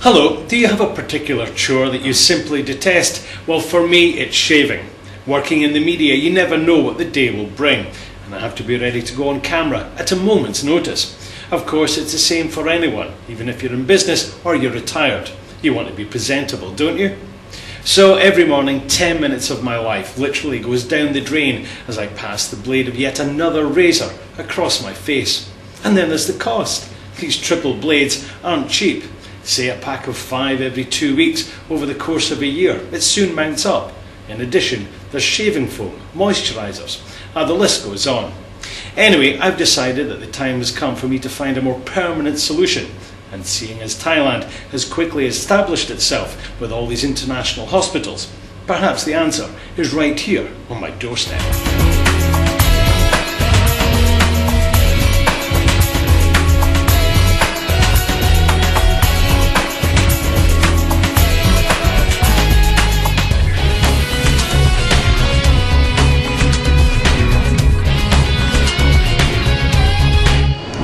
Hello, do you have a particular chore that you simply detest? Well, for me, it's shaving. Working in the media, you never know what the day will bring, and I have to be ready to go on camera at a moment's notice. Of course, it's the same for anyone, even if you're in business or you're retired. You want to be presentable, don't you? So every morning, 10 minutes of my life literally goes down the drain as I pass the blade of yet another razor across my face. And then there's the cost. These triple blades aren't cheap. Say a pack of 5 every 2 weeks over the course of a year, it soon mounts up. In addition, there's shaving foam, moisturisers, the list goes on. Anyway, I've decided that the time has come for me to find a more permanent solution. And seeing as Thailand has quickly established itself with all these international hospitals, perhaps the answer is right here on my doorstep.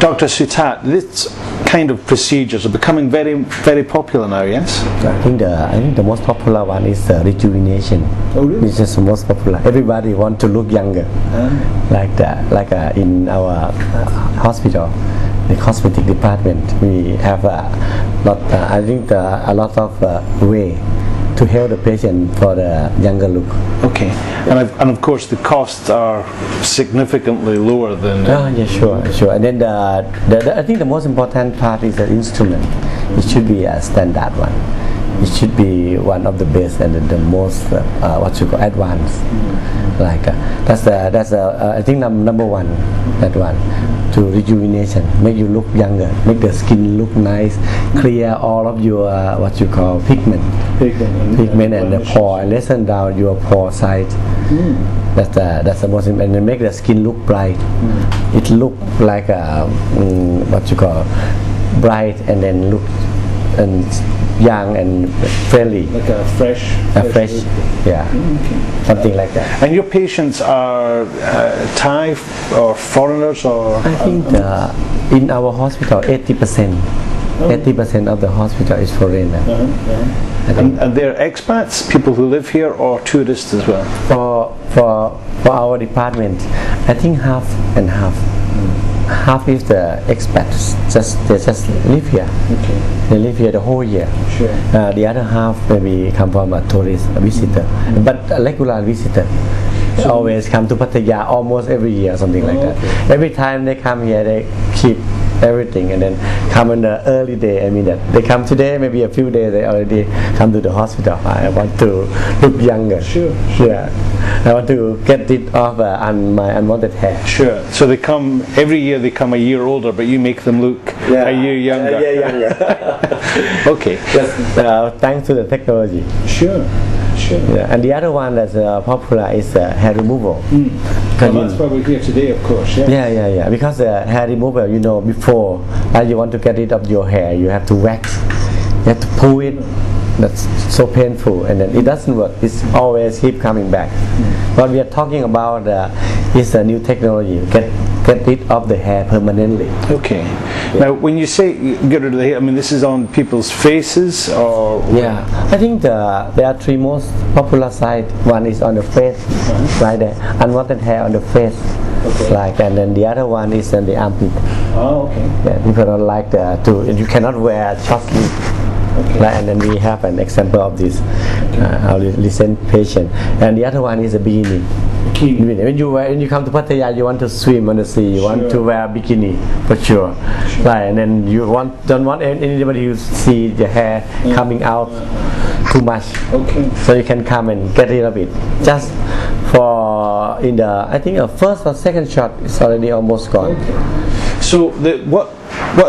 Dr. Sitar, this kind of procedures are becoming very, very popular now, yes? I think the most popular one is rejuvenation. Oh, really? It's just the most popular. Everybody want to look younger, in our hospital, the cosmetic department. We have a lot of way to help the patient for the younger look. Okay, and of course the costs are significantly lower than. Yeah, sure. And then I think the most important part is the instrument. It should be a standard one. It should be one of the best and the most advanced. That's I think number one. That one to rejuvenation, make you look younger, make the skin look nice, clear all of your pigment and the pore, lessen down your pore size. That's the most important, and make the skin look bright. It look like bright and then look young and friendly, like a fresh, yeah. Okay. Something like that. And your patients are Thai or foreigners, or? I think in our hospital 80% of the hospital is foreigner. And they're expats, people who live here, or tourists as well? For our department, I think half and half. Half is the expats, they just live here. Okay. They live here the whole year. Sure. The other half maybe come from a tourist, a visitor, but a regular visitor. They always come to Pattaya almost every year, something like that. Okay. Every time they come here, they keep everything and then come on the early day. I mean that they come today, maybe a few days they already come to the hospital. I want to look younger. Sure. Yeah. I want to get rid of my unwanted hair. Sure. So they come every year. They come a year older, but you make them look a year younger. Younger. Okay. Yes. Thanks to the technology. Sure. Yeah. And the other one that's popular is hair removal. Well, that's why we're here today, of course. Yeah. Because hair removal, before you want to get rid of your hair, you have to wax, you have to pull it. That's so painful, and then it doesn't work. It's always keep coming back. What we are talking about is a new technology. Get rid of the hair permanently. Okay. Yeah. Now, when you say get rid of the hair, I mean this is on people's faces, or? Yeah, I think there are 3 most popular sites. One is on the face, right there, unwanted hair on the face. Okay. And then the other one is on the armpit. Oh, okay. Yeah, people don't like you cannot wear short sleeve. Okay. And then we have an example of this, our recent patient. And the other one is a bikini. When you come to Pattaya, you want to swim on the sea. You want to wear a bikini for sure. Right, and then you don't want anybody to see the hair coming out too much. Okay. So you can come and get rid of it. Just for I think a first or second shot is already almost gone. Okay. So what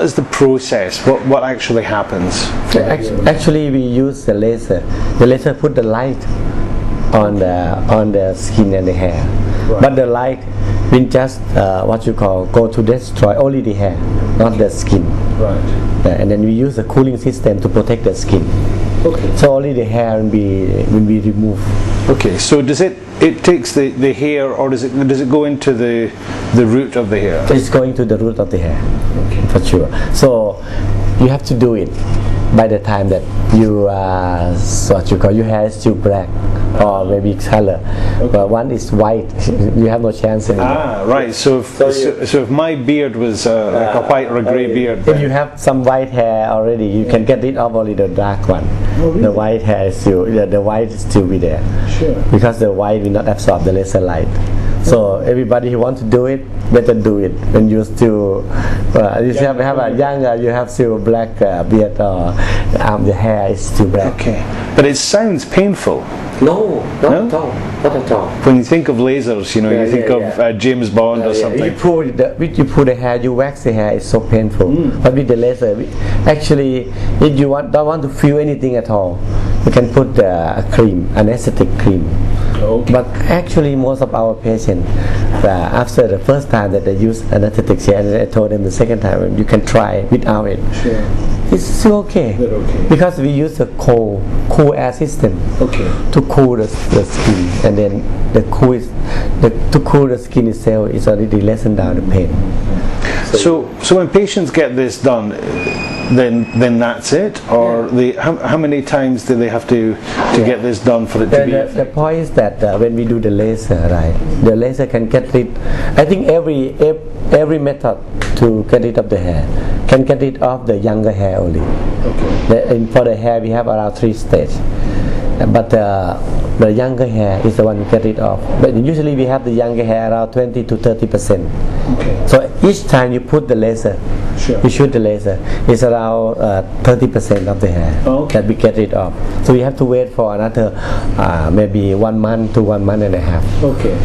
is the process? What actually happens? Actually, we use the laser. The laser put the light on the skin and the hair, but the light will just go to destroy only the hair, not the skin. Right. Yeah, and then we use a cooling system to protect the skin. Okay. So only the hair will be removed. Okay. So does it takes the hair, or does it go into the root of the hair? It's going to the root of the hair. Okay. For sure. So you have to do it. by the time that you what you call your hair is still black or maybe color, but one is white, you have no chance anymore. Right. So if my beard was like a white or a grey beard, if you have some white hair already, you can get rid of only the dark one. Oh, really? The white hair is still, the white is still be there. Sure. Because the white will not absorb the laser light. So everybody who wants to do it, better do it when you still you have a younger, you have still black beard or the hair is still black. Okay, but it sounds painful. No, not at all. When you think of lasers, you think of James Bond or something. You pull the hair, you wax the hair, it's so painful. But with the laser, actually, if you don't want to feel anything at all, you can put a cream, anesthetic cream. Okay. But actually, most of our patients, after the first time that they use anesthetic, and I told them the second time, you can try without it. Sure. It's still okay. Okay. Because we use a cool air system to cool the skin, and then to cool the skin itself is already lessen down the pain. So when patients get this done, then that's it, or how many times do they have to get this done for it to be? The point is that when we do the laser, right, the laser can get rid. I think every method to get rid of the hair can get rid of the younger hair only. Okay. And for the hair, we have around 3 stages. But the younger hair is the one we get rid of. But usually we have the younger hair around 20 to 30%. Okay. So each time you put the laser, you shoot the laser, it's around 30% of the hair that we get rid of. So you have to wait for another maybe 1 month to 1 month and a half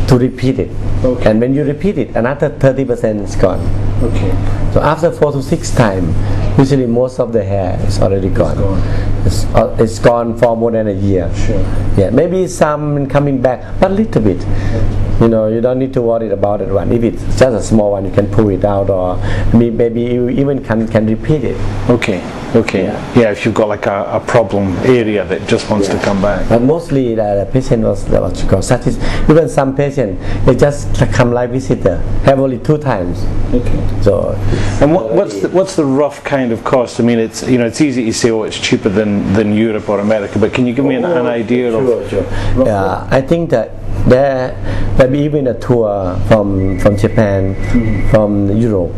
to repeat it. Okay. And when you repeat it, another 30% is gone. Okay. So after 4 to 6 times, usually most of the hair is already gone. It's gone for more than a year. Sure. Yeah, maybe some coming back, but a little bit. You don't need to worry about it one. If it's just a small one, you can pull it out, or maybe you even can repeat it. Okay. Yeah, if you've got like a problem area that just wants to come back. But mostly the patient was what you call satisfied. Even some patient, they just come like visitor, have only 2 times. Okay. So. And what's the rough kind of cost? I mean, it's easy to say, it's cheaper than Europe or America, but can you give me an idea of? Sure. Yeah, I think that there maybe even a tour from Japan, from Europe,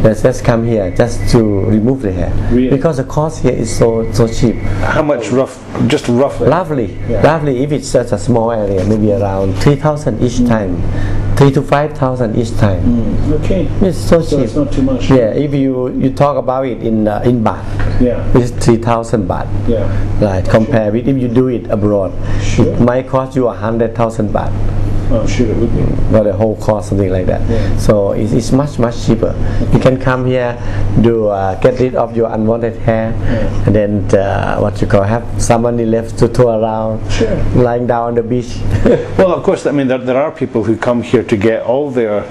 let's just come here just to remove the hair, because the cost here is so cheap. How much just roughly? Roughly, if it's just a small area, maybe around 3,000 each time. 3,000 to 5,000 each time. Okay. It's so cheap. It's not too much. Yeah. If you talk about it in baht, it's 3,000 baht. Yeah. Right. Compare with if you do it abroad, it might cost you 100,000 baht. Oh, sure, it would be. Not the whole cost, something like that. Yeah. So it's much cheaper. You can come here, get rid of your unwanted hair, and then have somebody left to tour around, lying down on the beach. Well, of course, I mean there are people who come here to get all their,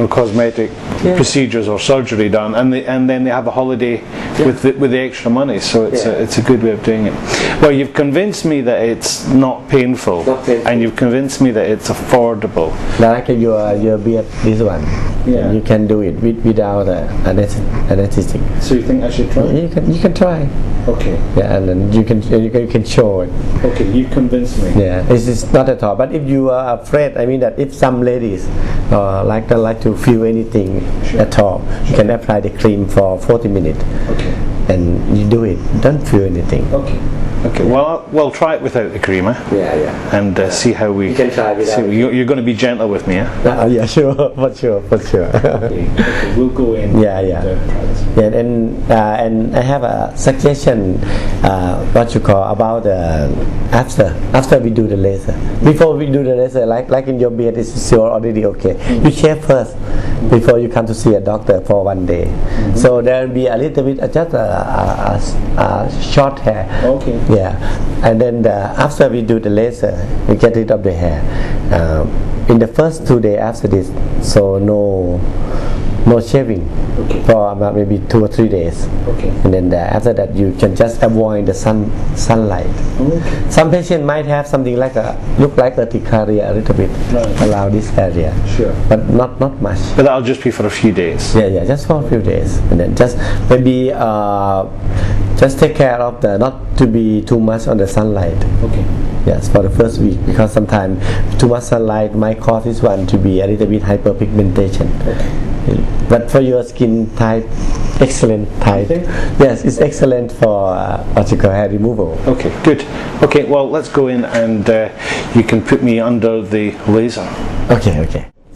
cosmetic procedures or surgery done, and then they have a holiday with the extra money. So it's a good way of doing it. Well, you've convinced me that it's not painful, and you've convinced me that it's affordable. Like your beard, this one, you can do it without anesthetic. So you think I should try? You can try. Okay. Yeah, and then you can show it. Okay, you convinced me. Yeah, it's not at all. But if you are afraid, I mean that if some ladies don't like to feel anything at all, you can apply the cream for 40 minutes. Okay. And you do it. Don't feel anything. Okay. Well, we'll try it without the cream, and see how we. You can try without. You're going to be gentle with me, yeah, sure, for sure. Okay, we'll go in. And I have a suggestion. What you call about after we do the laser. Before we do the laser, like in your beard, it's still already okay. You shave first before you come to see a doctor for 1 day. So there will be a little bit just a short hair. Okay. Yeah, and then after we do the laser, we get rid of the hair. In the first 2 days after this, so no shaving for about maybe 2 or 3 days. Okay. And then after that, you can just avoid the sunlight. Okay. Some patient might have something look like urticaria a little bit around this area. Sure. But not much. But that'll just be for a few days. Yeah, just for a few days, and then just maybe Just take care of the not to be too much on the sunlight. Okay. Yes, for the first week, because sometimes too much sunlight might cause this one to be a little bit hyperpigmentation. Okay. But for your skin type, excellent type. Yes, it's excellent for optical hair removal. Okay, good. Okay, well, let's go in and you can put me under the laser. Okay.